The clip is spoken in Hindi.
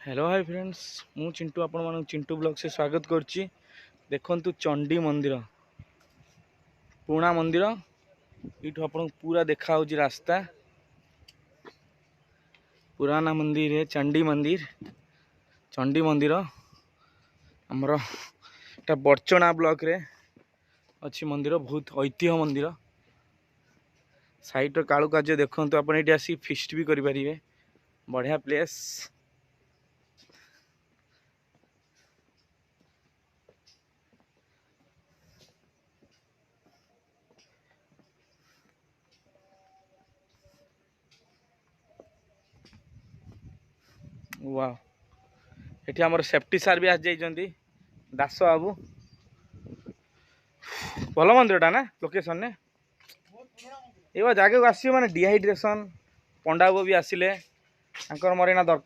हेलो हाय फ्रेंड्स, मु चिंटू आपण मानक चिंटू ब्लॉग से स्वागत करची। देखंतु चंडी मंदिर, पुराना मंदिर। इठु आपण पूरा देखा होची रास्ता। पुराना मंदिर है चंडी मंदिर। चंडी मंदिर हमर एटा बरचना ब्लॉक रे अच्छी मंदिर, बहुत ऐतिह्य मंदिर। साइड कालु कार्य देखंतु आपण एठी आसी फिस्ट भी करि परिबे। बढ़िया प्लेस। वाह, एठी हमर सेफ्टी सार भी आज जाइछंती, दास बाबू। भल मंदिरटा ना लोकेशन ने ये जगह को आस माने डिहाइड्रेशन। पंडा बाबू भी आसिले, मरेना दरकार।